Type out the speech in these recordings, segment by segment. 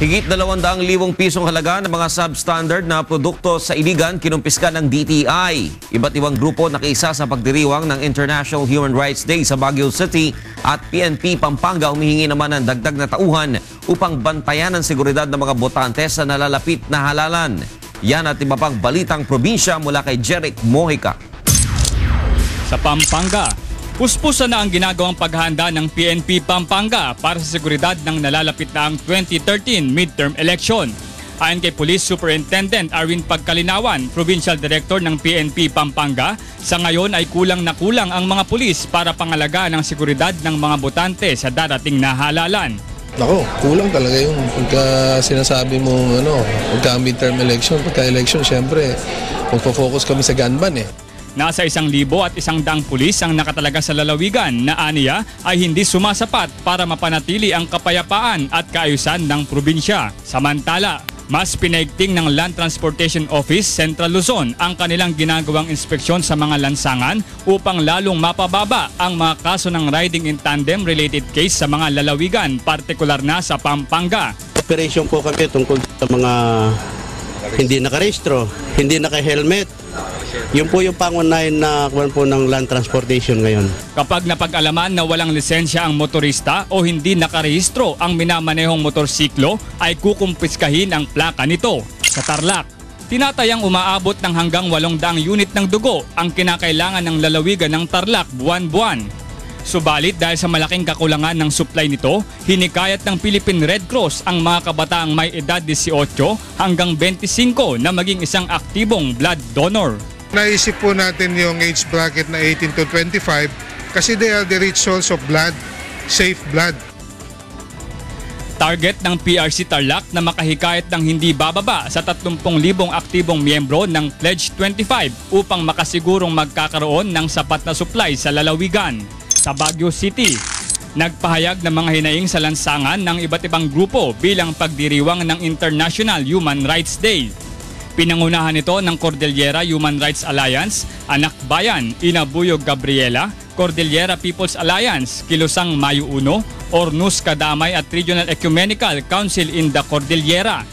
Higit 200,000 pisong halaga ng mga substandard na produkto sa Iligan kinumpiska ng DTI. Iba't ibang grupo nakiisa sa pagdiriwang ng International Human Rights Day sa Baguio City at PNP Pampanga humihingi naman ng dagdag na tauhan upang bantayan ang seguridad ng mga botante sa nalalapit na halalan. Yan at iba pang balitang probinsya mula kay Jeric Mojica. Sa Pampanga, puspusan na ang ginagawang paghahanda ng PNP Pampanga para sa seguridad ng nalalapit na ang 2013 midterm election. Ayon kay Police Superintendent Arwin Pagkalinawan, Provincial Director ng PNP Pampanga, sa ngayon ay kulang na kulang ang mga pulis para pangalagaan ang seguridad ng mga botante sa darating na halalan. Nako, kulang talaga yung pagka sinasabi mo pagka midterm election, pagka election, syempre magpo-focus kami sa gunman eh. Nasa 1,100 pulis ang nakatalaga sa lalawigan na aniya ay hindi sumasapat para mapanatili ang kapayapaan at kaayusan ng probinsya. Samantala, mas pinaigting ng Land Transportation Office Central Luzon ang kanilang ginagawang inspeksyon sa mga lansangan upang lalong mapababa ang mga kaso ng riding in tandem related case sa mga lalawigan, partikular na sa Pampanga. Operation po kami tungkol sa mga hindi nakarehistro, hindi naka-helmet. Yun po yung pangunahin na kuwan po ng Land Transportation ngayon. Kapag napag-alaman na walang lisensya ang motorista o hindi nakarehistro ang minamanehong motorsiklo, ay kukumpiskahin ang plaka nito. Sa Tarlac, tinatayang umaabot ng hanggang 800 unit ng dugo ang kinakailangan ng lalawigan ng Tarlac buwan-buwan. Subalit dahil sa malaking kakulangan ng supply nito, hinikayat ng Philippine Red Cross ang mga kabataang may edad 18 hanggang 25 na maging isang aktibong blood donor. Naisip po natin yung age bracket na 18 to 25 kasi they are the rich souls of blood, safe blood. Target ng PRC Tarlac na makahikayat ng hindi bababa sa 30,000 aktibong miyembro ng Pledge 25 upang makasigurong magkakaroon ng sapat na supply sa lalawigan. Sa Baguio City, nagpahayag ng mga hinaing sa lansangan ng iba't ibang grupo bilang pagdiriwang ng International Human Rights Day. Pinangunahan ito ng Cordillera Human Rights Alliance, Anak Bayan, Inabuyog Gabriela, Cordillera People's Alliance, Kilusang Mayo 1, Ornus Kadamay at Regional Ecumenical Council in the Cordillera.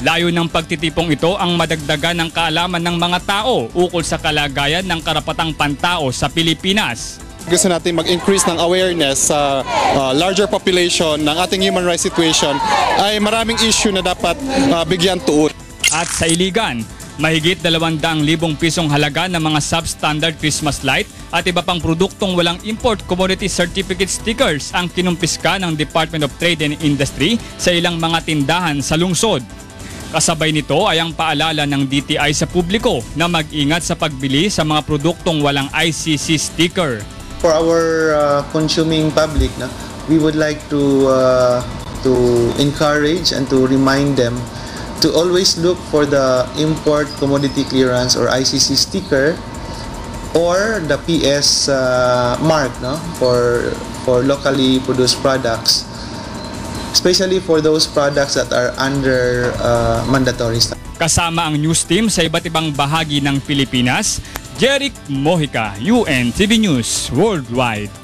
Layo ng pagtitipong ito ang madagdagan ng kaalaman ng mga tao ukol sa kalagayan ng karapatang pantao sa Pilipinas. Gusto natin mag-increase ng awareness sa larger population ng ating human rights situation ay maraming issue na dapat bigyan tuon. At sa Iligan, mahigit 200,000 pisong halaga ng mga substandard Christmas light at iba pang produktong walang import commodity certificate stickers ang kinumpiska ng Department of Trade and Industry sa ilang mga tindahan sa lungsod. Kasabay nito ay ang paalala ng DTI sa publiko na mag-ingat sa pagbili sa mga produktong walang ICC sticker. For our consuming public, we would like to encourage and to remind them to always look for the import commodity clearance or ICC sticker or the PS mark for locally produced products, especially for those products that are under mandatory. Kasama ang news team sa iba't ibang bahagi ng Pilipinas, Jeric Mojica, UNTV News Worldwide.